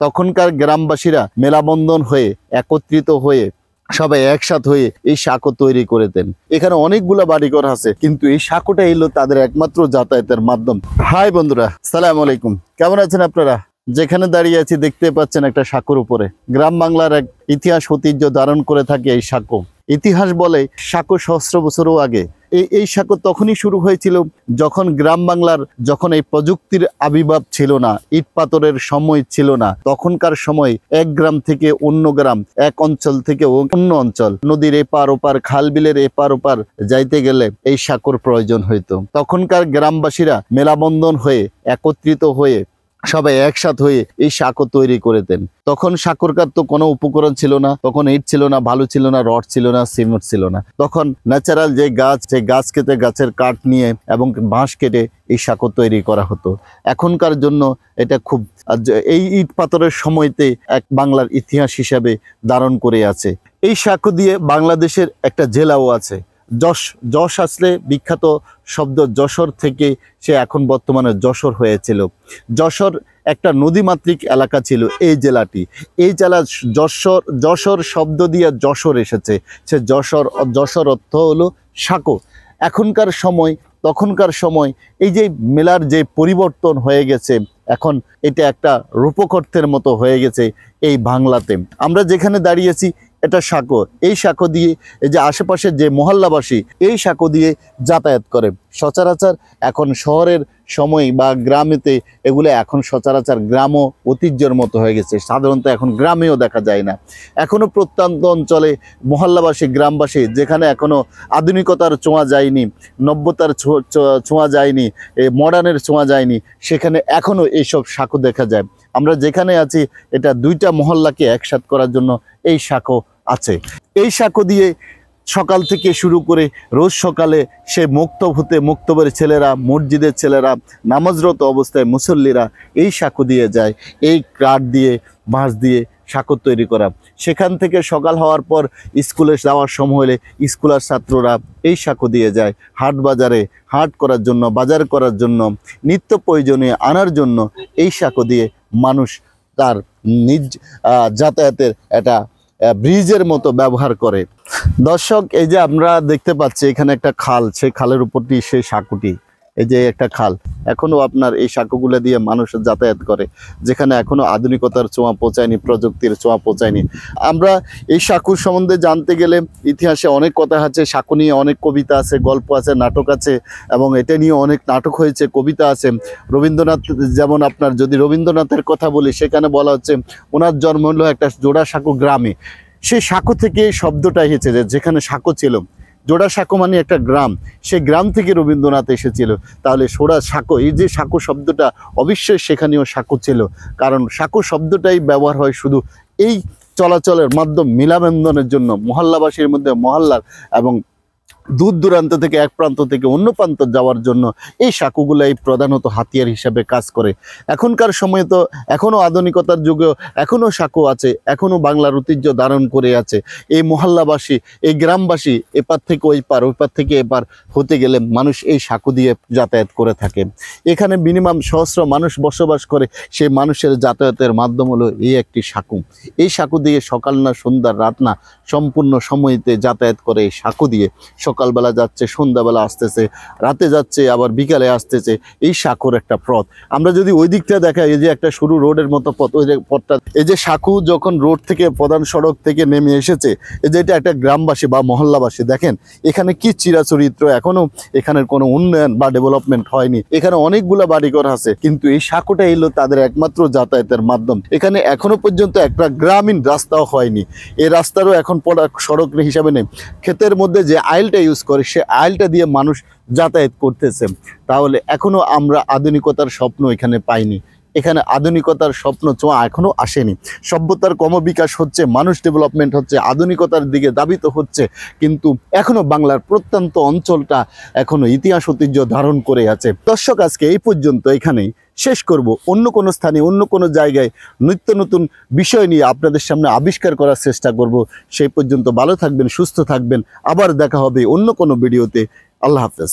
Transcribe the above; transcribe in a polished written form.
তখনকার গ্রামবাসীরা মেলাবন্ধন হয়ে একত্রিত হয়ে সবাই একসাথ হয়ে এই সাঁকো তৈরি করতেন। এখানে অনেকগুলা বাড়িঘর আছে, কিন্তু এই সাঁকোটা এলো তাদের একমাত্র যাতায়াতের মাধ্যম। হাই বন্ধুরা, সালাম আলাইকুম, কেমন আছেন আপনারা? যেখানে দাঁড়িয়ে আছি দেখতে পাচ্ছেন একটা সাঁকোর উপরে গ্রাম বাংলার এক ইতিহাস ঐতিহ্য ধারণ করে থাকে এই সাঁকো। ইতিহাস বলে সাঁকো সহস্র বছরও আগে। এই সাঁকো তখনই শুরু হয়েছিল যখন গ্রাম বাংলার যখন এই প্রযুক্তির আবির্ভাব ছিল না, ইট পাথরের সময় ছিল না। তখনকার সময় এক গ্রাম থেকে অন্য গ্রাম, এক অঞ্চল থেকে অন্য অঞ্চল, নদীর এপার ওপার, খাল বিলের এপার ওপার যাইতে গেলে এই সাঁকোর প্রয়োজন হইতো। তখনকার গ্রামবাসীরা মেলাবন্ধন হয়ে একত্রিত হয়ে সবাই একসাথ হয়ে এই সাঁকো তৈরি করতেন। তখন সাঁকোরকার তো কোনো উপকরণ ছিল না, তখন ইট ছিল না, বালু ছিল না, রড ছিল না, সিমেন্ট ছিল না। তখন ন্যাচারাল যে গাছ, সেই গাছ কেটে গাছের কাঠ নিয়ে এবং বাঁশ কেটে এই সাঁকো তৈরি করা হতো। এখনকার জন্য এটা খুব এই ইট পাথরের সময়তে এক বাংলার ইতিহাস হিসাবে ধারণ করে আছে। এই সাঁকো দিয়ে বাংলাদেশের একটা জেলাও আছে, যশ আসলে বিখ্যাত শব্দ যশোর থেকে সে এখন বর্তমানে যশোর হয়েছিল। যশোর একটা নদীমাতৃক এলাকা ছিল এই জেলাটি। এই জেলা যশোর শব্দ দিয়ে যশোর এসেছে। সে যশোর অর্থ হলো সাঁকো। এখনকার সময় তখনকার সময় এই যে মেলার যে পরিবর্তন হয়ে গেছে, এখন এটা একটা রূপকর্থের মতো হয়ে গেছে এই বাংলাতে। আমরা যেখানে দাঁড়িয়েছি এটা সাঁকো। এই সাঁকো দিয়ে এই যে আশেপাশের যে মহল্লাবাসী এই সাঁকো দিয়ে যাতায়াত করে। সচরাচর এখন শহরের সময় বা গ্রামেতে এগুলো এখন সচরাচর গ্রাম ঐতিহ্যের মতো হয়ে গেছে। সাধারণত এখন গ্রামেও দেখা যায় না। এখনও প্রত্যন্ত অঞ্চলে মহল্লাবাসী, গ্রামবাসী যেখানে এখনও আধুনিকতার ছোঁয়া যায়নি, নব্যতার ছোঁয়া যায়নি, মডার্নের ছোঁয়া যায়নি, সেখানে এখনও এইসব সাঁকো দেখা যায়। আমরা যেখানে আছি এটা দুইটা মহল্লাকে একসাথ করার জন্য এই সাঁকো আছে। এই সাঁকো দিয়ে সকাল থেকে শুরু করে রোজ সকালে সে মুক্তবের ছেলেরা, মসজিদের ছেলেরা, নামাজরত অবস্থায় মুসল্লিরা এই সাঁকো দিয়ে যায়। এই কাঠ দিয়ে, বাঁশ দিয়ে সাঁকো তৈরি করা। সেখান থেকে সকাল হওয়ার পর স্কুলে যাওয়ার সময় হলে স্কুলের ছাত্ররা এই সাঁকো দিয়ে যায়। হাট বাজারে হাট করার জন্য, বাজার করার জন্য, নিত্য প্রয়োজনীয় আনার জন্য এই সাঁকো দিয়ে মানুষ তার নিজ যাতায়াতের একটা ব্রিজের মতো ব্যবহার করে। দর্শক, এই যে আমরা দেখতে পাচ্ছি এখানে একটা খাল, সেই খালের উপরটি সেই সাঁকোটি। এই যে একটা খাল, এখনো আপনার এই সাঁকোগুলো দিয়ে মানুষ যাতায়াত করে, যেখানে এখনো আধুনিকতার ছোঁয়া পৌঁছায়নি, প্রযুক্তির ছোঁয়া পৌঁছায়নি। আমরা এই সাঁকোর সম্বন্ধে জানতে গেলে ইতিহাসে অনেক কথা আছে। সাঁকো নিয়ে অনেক কবিতা আছে, গল্প আছে, নাটক আছে, এবং এটা নিয়ে অনেক নাটক হয়েছে, কবিতা আছে। রবীন্দ্রনাথ, যেমন আপনার যদি রবীন্দ্রনাথের কথা বলি, সেখানে বলা হচ্ছে ওনার জন্ম হলো একটা জোড়া সাঁকো গ্রামে। সেই সাঁকো থেকে শব্দটা এসেছে, যেখানে সাঁকো ছিল, জোড়া সাঁকো মানে একটা গ্রাম, সেই গ্রাম থেকে রবীন্দ্রনাথ এসেছিল। তাহলে সোড়া সাঁকো, এই যে সাঁকো শব্দটা অবশ্যই সেখানেও সাঁকো ছিল, কারণ সাঁকো শব্দটাই ব্যবহার হয় শুধু এই চলাচলের মাধ্যম মিলাবন্ধনের জন্য, মহল্লাবাসীর মধ্যে মহল্লার এবং দূর দূরান্ত থেকে এক প্রান্ত থেকে অন্য প্রান্ত যাওয়ার জন্য এই সাঁকোগুলাই প্রধানত হাতিয়ার হিসাবে কাজ করে। এখনকার সময়ে তো এখনও আধুনিকতার যুগেও এখনও সাঁকো আছে, এখনও বাংলার ঐতিহ্য ধারণ করে আছে। এই মহল্লাবাসী, এই গ্রামবাসী এপার থেকে ওই পার, ওই পার থেকে এপার হতে গেলে মানুষ এই সাঁকো দিয়ে যাতায়াত করে থাকে। এখানে মিনিমাম সহস্র মানুষ বসবাস করে, সেই মানুষের যাতায়াতের মাধ্যম হলো এই একটি সাঁকো। এই সাঁকো দিয়ে সকাল না সন্ধ্যা, রাত না, সম্পূর্ণ সময়তে যাতায়াত করে এই সাঁকো দিয়ে। সকালবেলা যাচ্ছে, সন্ধ্যাবেলা আসতেছে, রাতে যাচ্ছে, আবার বিকালে আসতেছে। এই সাঁকোর একটা পথ। আমরা যদি ওই দিকটা দেখাই, এই যে একটা সরু রোডের মতো পথ, ওই যে পথটা, এই যে সাঁকো যখন রোড থেকে, প্রধান সড়ক থেকে নেমে এসেছে, এই যে এটা একটা গ্রামবাসী বা মহল্লাবাসী, দেখেন এখানে কি চিরাচরিত্র, এখনো এখানের কোনো উন্নয়ন বা ডেভেলপমেন্ট হয়নি। এখানে অনেকগুলো বাড়িঘর আছে, কিন্তু এই সাঁকোটা এলো তাদের একমাত্র যাতায়াতের মাধ্যম। এখানে এখনো পর্যন্ত একটা গ্রামীণ রাস্তাও হয়নি। এই রাস্তারও এখন সড়ক হিসাবে নেই। ক্ষেতের মধ্যে যে আইলটা ইউজ করে, সে আইলটা দিয়ে মানুষ যাতায়াত করতেছে। তাহলে এখনো আমরা আধুনিকতার স্বপ্ন এখানে পাইনি। এখানে আধুনিকতার স্বপ্ন ছোঁয়া এখনো আসেনি। সভ্যতার ক্রমবিকাশ হচ্ছে, মানুষ ডেভেলপমেন্ট হচ্ছে, আধুনিকতার দিকে ধাবিত হচ্ছে, কিন্তু এখনো বাংলার প্রত্যন্ত অঞ্চলটা এখনো ইতিহাস ঐতিহ্য ধারণ করে আছে। দর্শক, আজকে এই পর্যন্ত এখানেই শেষ করব। অন্য কোনো স্থানে, অন্য কোনো জায়গায় নিত্য নতুন বিষয় নিয়ে আপনাদের সামনে আবিষ্কার করার চেষ্টা করব। সেই পর্যন্ত ভালো থাকবেন, সুস্থ থাকবেন। আবার দেখা হবে অন্য কোনো ভিডিওতে। আল্লাহ হাফেজ।